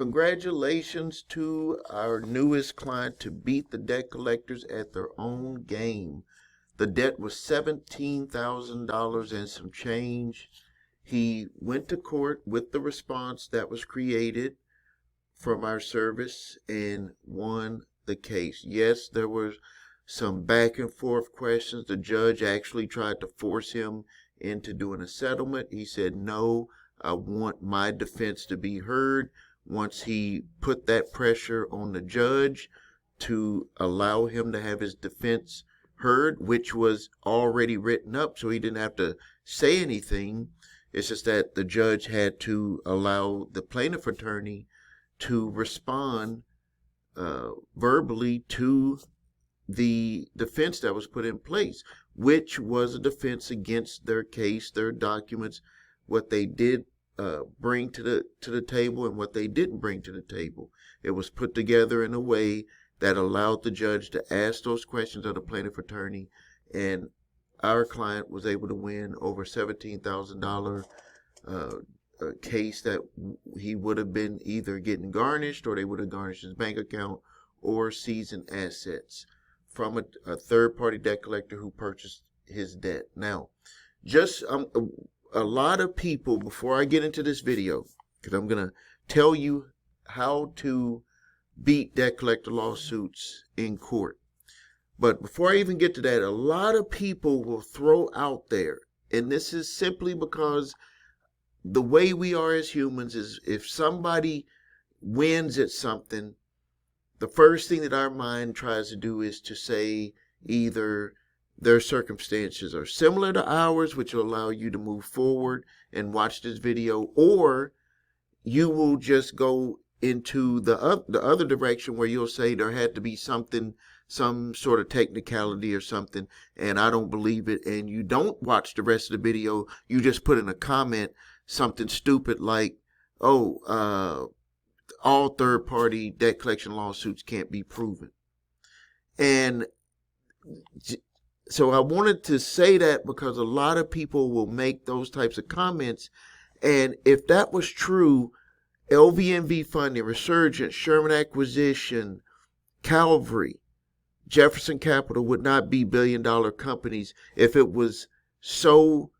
Congratulations to our newest client to beat the debt collectors at their own game. The debt was $17,000 and some change. He went to court with the response that was created from our service and won the case. Yes, there was some back and forth questions. The judge actually tried to force him into doing a settlement. He said, no, I want my defense to be heard. Once he put that pressure on the judge to allow him to have his defense heard, which was already written up, so he didn't have to say anything. It's just that the judge had to allow the plaintiff attorney to respond verbally to the defense that was put in place, which was a defense against their case, their documents, what they did bring to the table and what they didn't bring to the table. It was put together in a way that allowed the judge to ask those questions of the plaintiff attorney, and our client was able to win over $17,000 case that he would have been either getting garnished, or they would have garnished his bank account or seizing assets from a third-party debt collector who purchased his debt. Now, just a lot of people, before I get into this video, because I'm going to tell you how to beat debt collector lawsuits in court. But before I even get to that, a lot of people will throw out there, and this is simply because the way we are as humans is if somebody wins at something, the first thing that our mind tries to do is to say either their circumstances are similar to ours, which will allow you to move forward and watch this video, or you will just go into the other direction where you'll say there had to be something, some sort of technicality or something, and I don't believe it, and you don't watch the rest of the video. You just put in a comment something stupid like, oh, all third-party debt collection lawsuits can't be proven. And so I wanted to say that because a lot of people will make those types of comments, and if that was true, LVNV Funding, Resurgent, Sherman Acquisition, Calvary, Jefferson Capital would not be billion-dollar companies if it was so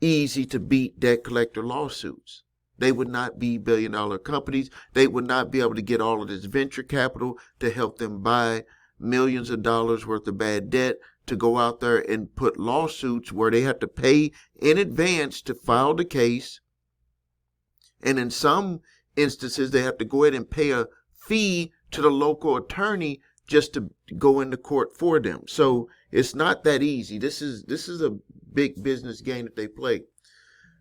easy to beat debt collector lawsuits. They would not be billion-dollar companies. They would not be able to get all of this venture capital to help them buy millions of dollars worth of bad debt, to go out there and put lawsuits where they have to pay in advance to file the case. And in some instances, they have to go ahead and pay a fee to the local attorney just to go into court for them. So it's not that easy. This is a big business game that they play.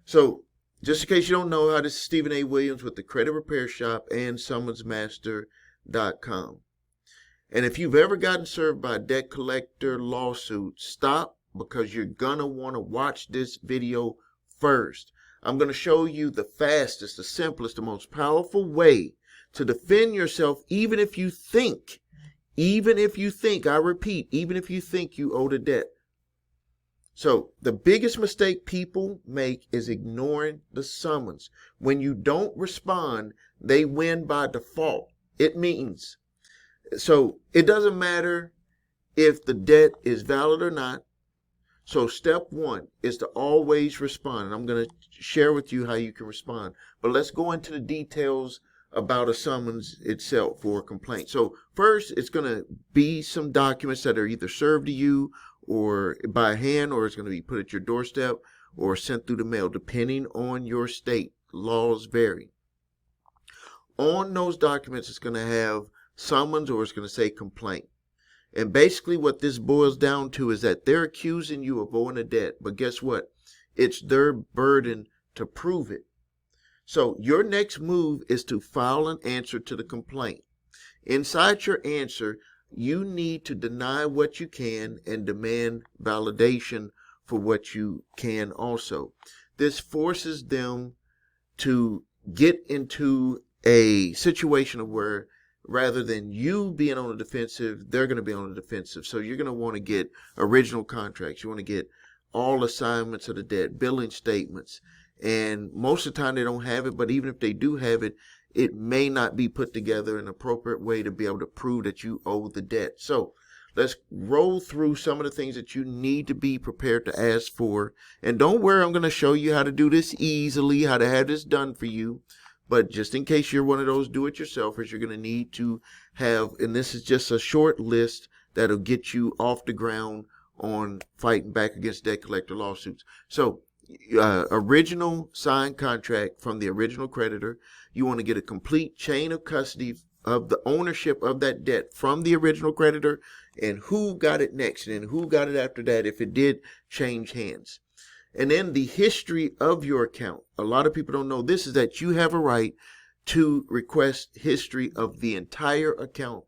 So just in case you don't know, this is Stephen A. Williams with the Credit Repair Shop and summonsmaster.com. And if you've ever gotten served by a debt collector lawsuit, stop, because you're going to want to watch this video first. I'm going to show you the fastest, the simplest, the most powerful way to defend yourself, even if you think, I repeat, even if you think you owe the debt. So the biggest mistake people make is ignoring the summons. When you don't respond, they win by default. It means, so it doesn't matter if the debt is valid or not. So step one is to always respond. And I'm going to share with you how you can respond. But let's go into the details about a summons itself for a complaint. So first, it's going to be some documents that are either served to you or by hand, or it's going to be put at your doorstep or sent through the mail, depending on your state. Laws vary. On those documents, it's going to have summons, or it's going to say complaint. And basically what this boils down to is that they're accusing you of owing a debt. But guess what? It's their burden to prove it. So your next move is to file an answer to the complaint. Inside your answer, you need to deny what you can and demand validation for what you can also. This forces them to get into a situation of where, rather than you being on the defensive, they're going to be on the defensive. So you're going to want to get original contracts. You want to get all assignments of the debt, billing statements. And most of the time they don't have it, but even if they do have it, it may not be put together in an appropriate way to be able to prove that you owe the debt. So let's roll through some of the things that you need to be prepared to ask for. And don't worry, I'm going to show you how to do this easily, how to have this done for you. But just in case you're one of those do-it-yourselfers, you're going to need to have, and this is just a short list that'll get you off the ground on fighting back against debt collector lawsuits. So, original signed contract from the original creditor. You want to get a complete chain of custody of the ownership of that debt from the original creditor and who got it next and who got it after that if it did change hands. And then the history of your account. A lot of people don't know this, is that you have a right to request history of the entire account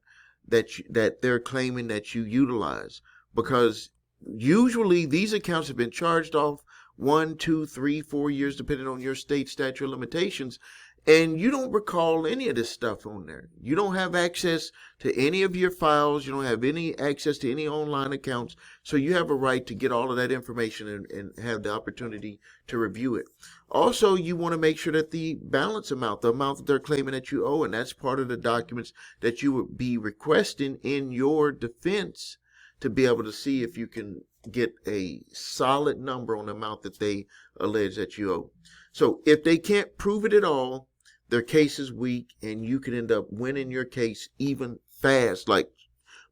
that they're claiming that you utilize, because usually these accounts have been charged off 1, 2, 3, 4 years, depending on your state statute of limitations, and you don't recall any of this stuff on there. You don't have access to any of your files. You don't have any access to any online accounts. So you have a right to get all of that information and have the opportunity to review it. Also, you want to make sure that the balance amount, the amount that they're claiming that you owe, and that's part of the documents that you would be requesting in your defense to be able to see if you can get a solid number on the amount that they allege that you owe. So if they can't prove it at all, their case is weak, and you can end up winning your case even fast, like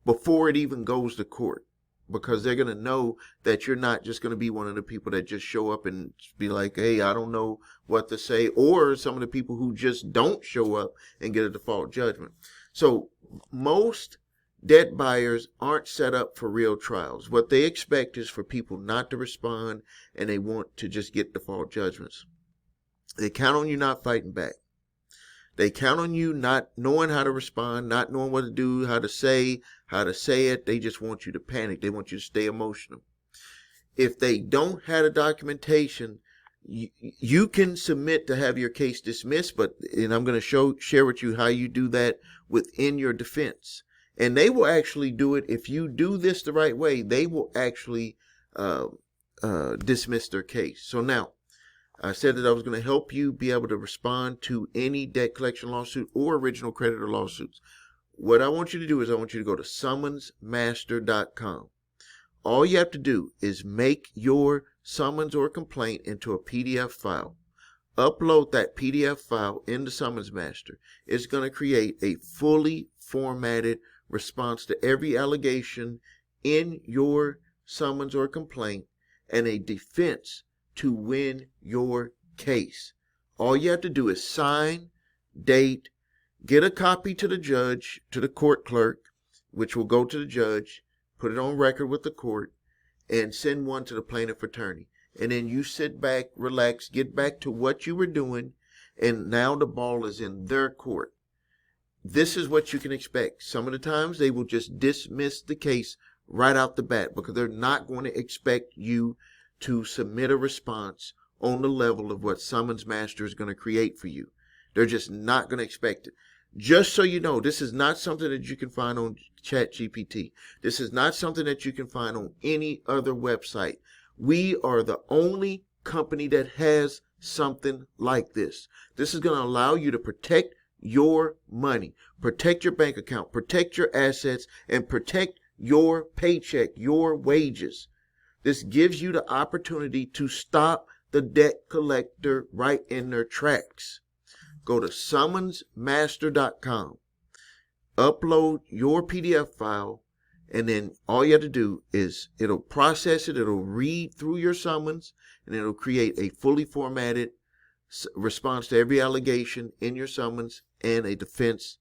before it even goes to court, because they're going to know that you're not just going to be one of the people that just show up and be like, hey, I don't know what to say, or some of the people who just don't show up and get a default judgment. So most debt buyers aren't set up for real trials. What they expect is for people not to respond, and they want to just get default judgments. They count on you not fighting back. They count on you not knowing how to respond, not knowing what to do, how to say it. They just want you to panic. They want you to stay emotional. If they don't have the documentation, you can submit to have your case dismissed, and I'm going to share with you how you do that within your defense. And they will actually do it. If you do this the right way, they will actually dismiss their case. So now, I said that I was going to help you be able to respond to any debt collection lawsuit or original creditor lawsuits. What I want you to do is I want you to go to summonsmaster.com. All you have to do is make your summons or complaint into a PDF file. Upload that PDF file into Summons Master. It's going to create a fully formatted response to every allegation in your summons or complaint and a defense to win your case. All you have to do is sign, date, get a copy to the judge, to the court clerk, which will go to the judge, put it on record with the court, and send one to the plaintiff attorney. And then you sit back, relax, get back to what you were doing, and now the ball is in their court. This is what you can expect. Some of the times they will just dismiss the case right out the bat because they're not going to expect you to submit a response on the level of what Summons Master is going to create for you. They're just not going to expect it. Just so you know, this is not something that you can find on ChatGPT. This is not something that you can find on any other website. We are the only company that has something like this. This is going to allow you to protect your money, protect your bank account, protect your assets, and protect your paycheck, your wages. This gives you the opportunity to stop the debt collector right in their tracks. Go to summonsmaster.com, upload your PDF file, and then all you have to do is it'll process it, it'll read through your summons, and it'll create a fully formatted response to every allegation in your summons and a defense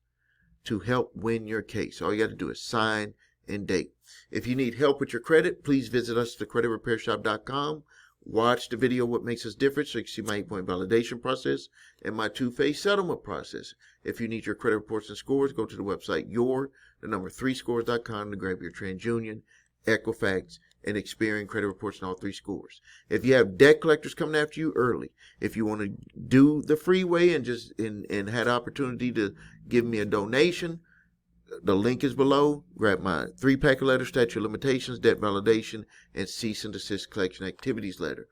to help win your case. All you got to do is sign and date. If you need help with your credit, please visit us at thecreditrepairshop.com. Watch the video What Makes Us Different so you can see my 8-point validation process and my 2-phase settlement process. If you need your credit reports and scores, go to the website your3scores.com to grab your TransUnion, Equifax, and Experian credit reports and all 3 scores. If you have debt collectors coming after you early, if you want to do the free way and had opportunity to give me a donation, the link is below. Grab my 3-pack of letters, statute of limitations, debt validation, and cease and desist collection activities letter.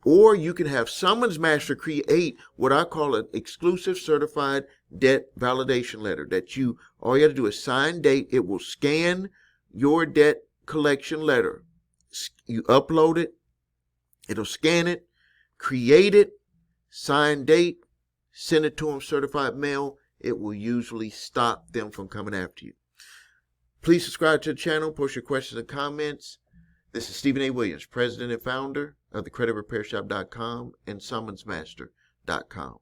Or you can have Summons Master create what I call an exclusive certified debt validation letter that all you have to do is sign date. It will scan your debt collection letter. You upload it, it'll scan it, create it, sign date, send it to them certified mail. It will usually stop them from coming after you. Please subscribe to the channel, post your questions and comments. This is Stephen A. Williams, president and founder of thecreditrepairshop.com and summonsmaster.com.